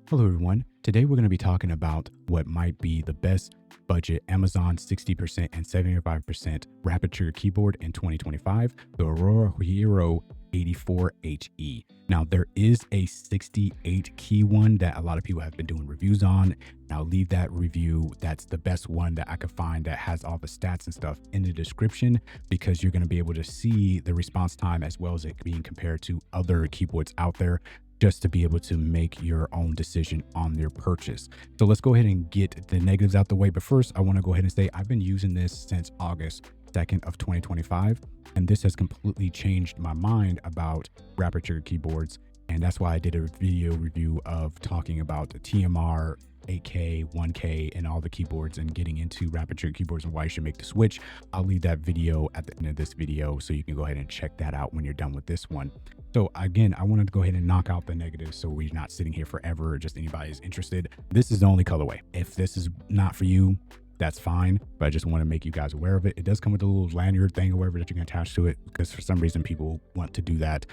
Hello everyone. Today we're going to be talking about what might be the best budget Amazon 60% and 75% rapid trigger keyboard in 2025, the AULA Hero 84HE. Now there is a 68 key one that a lot of people have been doing reviews on. And I'll leave that review. That's the best one that I could find that has all the stats and stuff in the description, because you're going to be able to see the response time as well as it being compared to other keyboards out there, just to be able to make your own decision on your purchase. So let's go ahead and get the negatives out the way. But first, I want to go ahead and say I've been using this since August 2nd of 2025, and this has completely changed my mind about rapid trigger keyboards. And that's why I did a video review of talking about the TMR, 8K, 1K, and all the keyboards, and getting into rapid trigger keyboards and why you should make the switch. I'll leave that video at the end of this video, so you can go ahead and check that out when you're done with this one. So again, I wanted to go ahead and knock out the negatives so we're not sitting here forever or just anybody is interested. This is the only colorway. If this is not for you, that's fine, but I just want to make you guys aware of it. It does come with a little lanyard thing or whatever that you can attach to it, because for some reason people want to do that.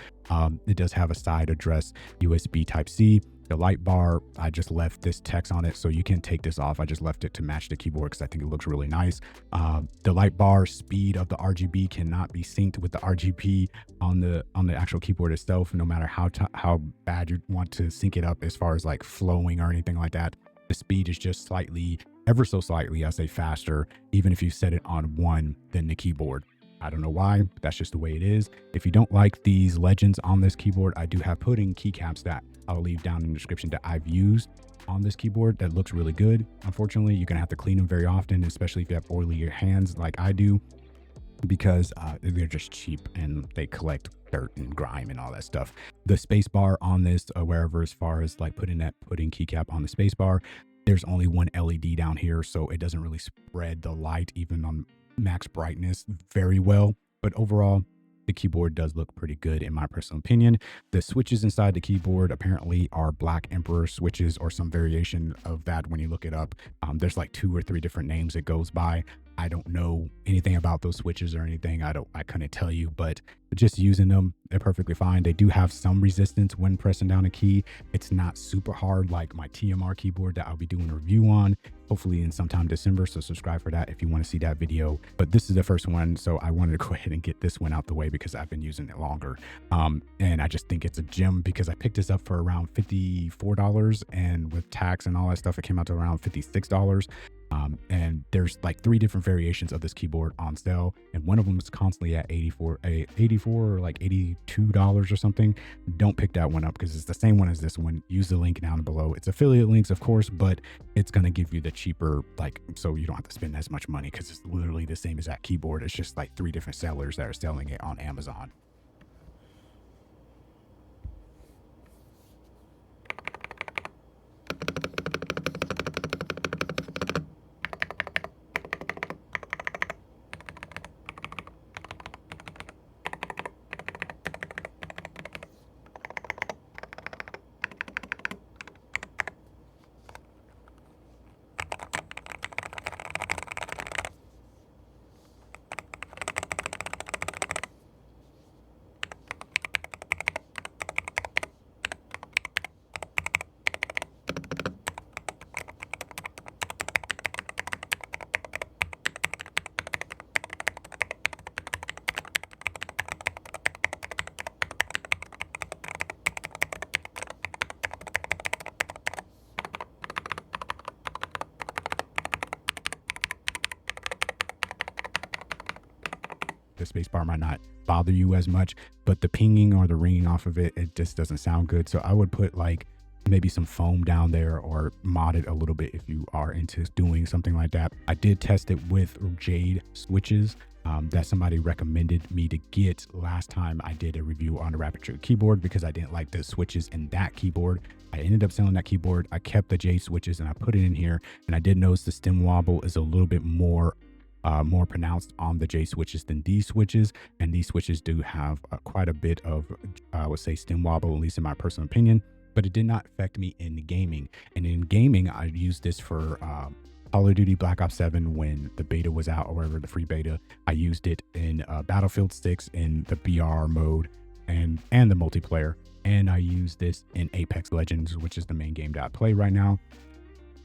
It does have a side address USB Type-C. The light bar, I just left this text on it, so you can take this off. I just left it to match the keyboard because I think it looks really nice. The light bar speed of the RGB cannot be synced with the RGB on the actual keyboard itself, no matter how bad you want to sync it up as far as like flowing or anything like that. The speed is just slightly, ever so slightly, I say faster, even if you set it on 1 than the keyboard. I don't know why, but that's just the way it is. If you don't like these legends on this keyboard, I do have pudding keycaps that I'll leave down in the description that I've used on this keyboard that looks really good. Unfortunately, you're gonna have to clean them very often, especially if you have oilier hands like I do, because they're just cheap and they collect dirt and grime and all that stuff. The space bar on this, wherever, as far as like putting that pudding keycap on the space bar, there's only one LED down here, so it doesn't really spread the light even on max brightness very well. But overall, the keyboard does look pretty good in my personal opinion. The switches inside the keyboard apparently are Black Emperor switches or some variation of that when you look it up. There's like 2 or 3 different names it goes by. I don't know anything about those switches or anything. I couldn't tell you, but just using them, they're perfectly fine. They do have some resistance when pressing down a key. It's not super hard like my TMR keyboard that I'll be doing a review on, hopefully in sometime December. So subscribe for that if you want to see that video. But this is the first one, so I wanted to go ahead and get this one out the way because I've been using it longer. And I just think it's a gem because I picked this up for around $54, and with tax and all that stuff, it came out to around $56. And there's like 3 different variations of this keyboard on sale, and one of them is constantly at $84 or like $82 or something. Don't pick that one up because it's the same one as this one. Use the link down below. It's affiliate links, of course, but it's going to give you the cheaper, like, so you don't have to spend as much money because it's literally the same as that keyboard. It's just like 3 different sellers that are selling it on Amazon. The spacebar might not bother you as much, but the pinging or the ringing off of it, it just doesn't sound good. So I would put like maybe some foam down there or mod it a little bit if you are into doing something like that. I did test it with Jade switches that somebody recommended me to get last time I did a review on the rapid trigger keyboard, because I didn't like the switches in that keyboard. I ended up selling that keyboard. I kept the Jade switches and I put it in here, and I did notice the stem wobble is a little bit more pronounced on the J switches than these switches, and these switches do have quite a bit of I would say stem wobble, at least in my personal opinion, but it did not affect me in gaming. And in gaming, I used this for Call of Duty Black Ops 7 when the beta was out, or whatever, the free beta. I used it in Battlefield 6 in the BR mode and the multiplayer. And I use this in Apex Legends, which is the main game that I play right now.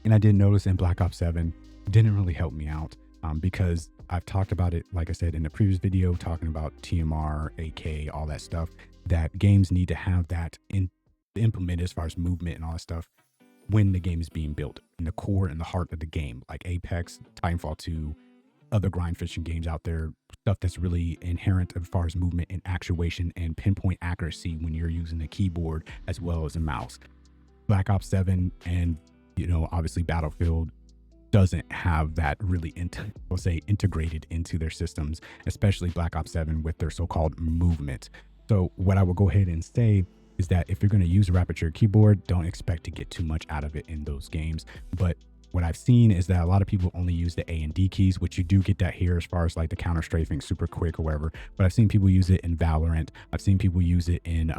And I did notice in Black Ops 7 didn't really help me out, because I've talked about it, like I said in the previous video, talking about TMR, AK, all that stuff, that games need to have that implemented as far as movement and all that stuff when the game is being built in the core and the heart of the game, like Apex, Titanfall 2, other grind fishing games out there, stuff that's really inherent as far as movement and actuation and pinpoint accuracy when you're using a keyboard as well as a mouse. Black Ops 7 and, obviously Battlefield doesn't have that really integrated into their systems, especially Black Ops 7 with their so-called movement. So what I will go ahead and say is that if you're going to use a rapid trigger keyboard, don't expect to get too much out of it in those games. But what I've seen is that a lot of people only use the A and D keys, which you do get that here as far as like the counter strafing super quick or whatever. But I've seen people use it in Valorant. I've seen people use it in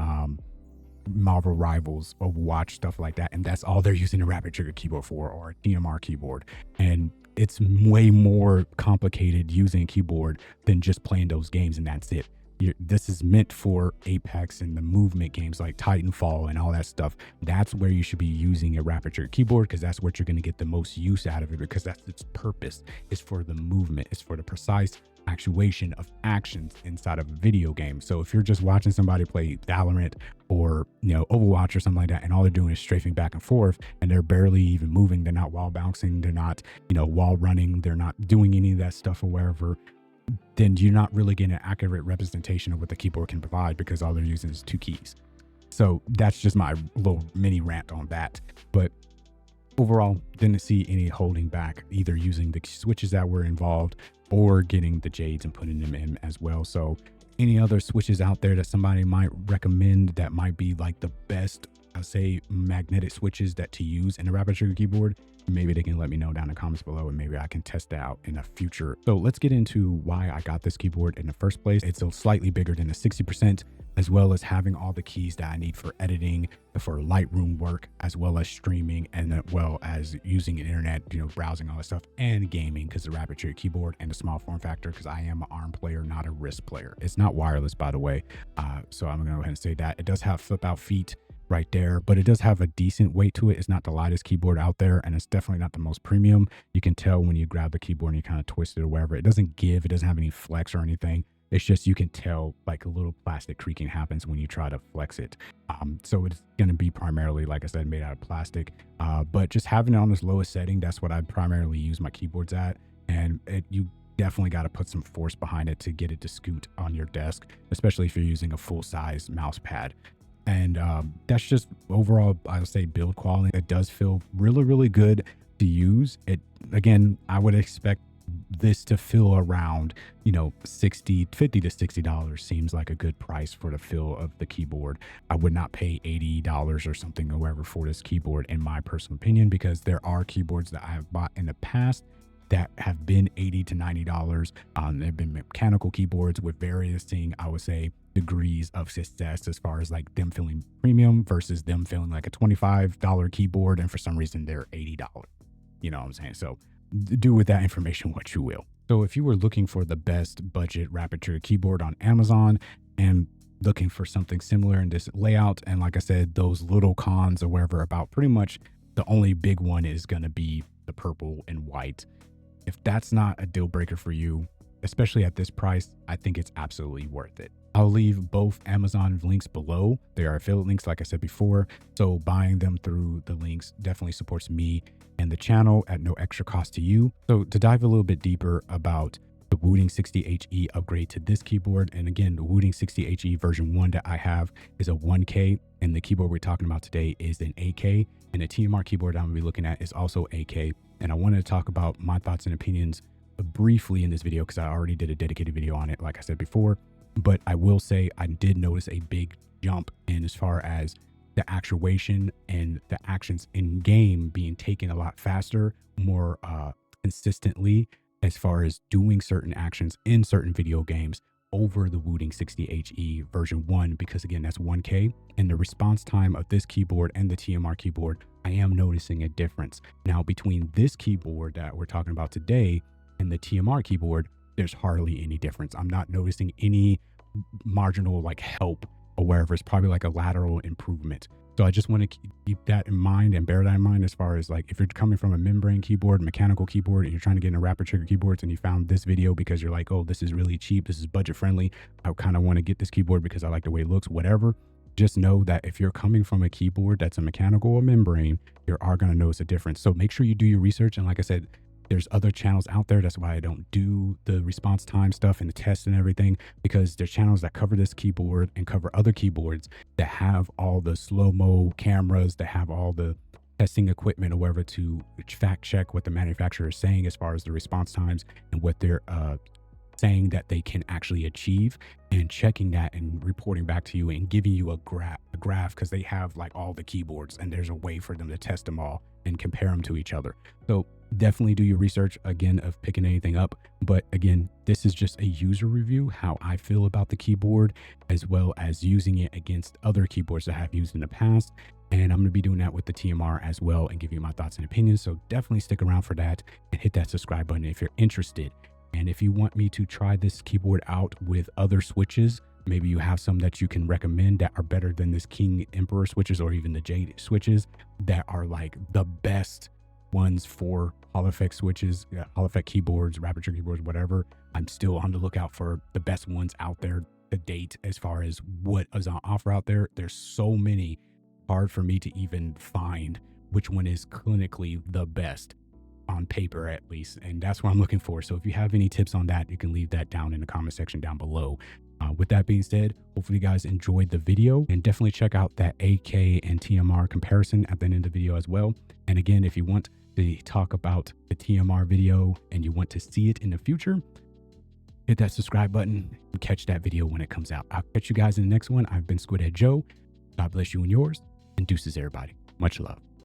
Marvel Rivals, Overwatch, stuff like that. And that's all they're using a rapid trigger keyboard for, or a TMR keyboard. And it's way more complicated using a keyboard than just playing those games, and that's it. This is meant for Apex and the movement games like Titanfall and all that stuff. That's where you should be using a rapid trigger keyboard, because that's what you're going to get the most use out of it, because that's its purpose. It's for the movement. It's for the precise actuation of actions inside of a video game. So if you're just watching somebody play Valorant or Overwatch or something like that, and all they're doing is strafing back and forth, and they're barely even moving, they're not wall bouncing, they're not wall running, they're not doing any of that stuff or wherever, then you're not really getting an accurate representation of what the keyboard can provide, because all they're using is two keys. So that's just my little mini rant on that. But overall, didn't see any holding back, either using the switches that were involved or getting the Jades and putting them in as well. So any other switches out there that somebody might recommend that might be like the best, I'll say, magnetic switches that to use in a rapid trigger keyboard, maybe they can let me know down in the comments below, and maybe I can test that out in the future. So let's get into why I got this keyboard in the first place. It's a slightly bigger than the 60%, as well as having all the keys that I need for editing, for Lightroom work, as well as streaming, and as well as using the internet, browsing, all that stuff, and gaming, because the rapid trigger keyboard and the small form factor, because I am an ARM player, not a wrist player. It's not wireless, by the way. So I'm gonna go ahead and say that. It does have flip out feet right there, but it does have a decent weight to it. It's not the lightest keyboard out there, and it's definitely not the most premium. You can tell when you grab the keyboard and you kind of twist it or whatever. It doesn't give, it doesn't have any flex or anything. It's just, you can tell like a little plastic creaking happens when you try to flex it. So it's going to be primarily, like I said, made out of plastic, but just having it on this lowest setting, that's what I primarily use my keyboards at. And you definitely got to put some force behind it to get it to scoot on your desk, especially if you're using a full-size mouse pad. And that's just overall, I would say, build quality. It does feel really, really good to use. It, again, I would expect this to feel around, $50 to $60 seems like a good price for the feel of the keyboard. I would not pay $80 or something or whatever for this keyboard, in my personal opinion, because there are keyboards that I have bought in the past that have been $80 to $90. They've been mechanical keyboards with various I would say, degrees of success, as far as like them feeling premium versus them feeling like a $25 keyboard, and for some reason they're $80. You know what I'm saying? So do with that information what you will. So if you were looking for the best budget rapid trigger keyboard on Amazon and looking for something similar in this layout, and like I said, those little cons or whatever about, pretty much the only big one is going to be the purple and white. If that's not a deal breaker for you, especially at this price, I think it's absolutely worth it. I'll leave both Amazon links below. They are affiliate links, like I said before. So buying them through the links definitely supports me and the channel at no extra cost to you. So to dive a little bit deeper about the Wooting 60HE upgrade to this keyboard, and again, the Wooting 60HE version 1 that I have is a 1K, and the keyboard we're talking about today is an AK, and the TMR keyboard I'm going to be looking at is also AK. And I wanted to talk about my thoughts and opinions briefly in this video, because I already did a dedicated video on it, like I said before. But I will say I did notice a big jump in as far as the actuation and the actions in game being taken a lot faster, more consistently, as far as doing certain actions in certain video games over the Wooting 60HE version 1, because again, that's 1K, and the response time of this keyboard and the TMR keyboard, I am noticing a difference. Now, between this keyboard that we're talking about today and the TMR keyboard, there's hardly any difference. I'm not noticing any marginal like help or wherever. It's probably like a lateral improvement. So I just want to keep that in mind and bear that in mind, as far as like, if you're coming from a membrane keyboard, mechanical keyboard, and you're trying to get into rapid trigger keyboards, and you found this video because you're like, oh, this is really cheap, this is budget friendly, I kind of want to get this keyboard because I like the way it looks, whatever. Just know that if you're coming from a keyboard that's a mechanical or membrane, you are going to notice a difference. So make sure you do your research. And like I said, there's other channels out there. That's why I don't do the response time stuff and the tests and everything, because there's channels that cover this keyboard and cover other keyboards that have all the slow-mo cameras, that have all the testing equipment or whatever to fact check what the manufacturer is saying as far as the response times and what they're saying that they can actually achieve, and checking that and reporting back to you and giving you a graph, because they have like all the keyboards and there's a way for them to test them all and compare them to each other. So definitely do your research, again, of picking anything up. But again, this is just a user review, how I feel about the keyboard, as well as using it against other keyboards that I've used in the past. And I'm going to be doing that with the TMR as well and give you my thoughts and opinions. So definitely stick around for that and hit that subscribe button if you're interested. And if you want me to try this keyboard out with other switches, maybe you have some that you can recommend that are better than this King Emperor switches, or even the Jade switches that are like the best ones for Hall effect switches, Hall effect keyboards, rapid trigger keyboards, whatever. I'm still on the lookout for the best ones out there to date as far as what is on offer out there. There's so many, hard for me to even find which one is clinically the best on paper, at least. And that's what I'm looking for. So if you have any tips on that, you can leave that down in the comment section down below. With that being said, hopefully you guys enjoyed the video, and definitely check out that AK and TMR comparison at the end of the video as well. And again, if you want to talk about the TMR video and you want to see it in the future, hit that subscribe button and catch that video when it comes out. I'll catch you guys in the next one. I've been Squidhead Joe. God bless you and yours, and deuces everybody. Much love.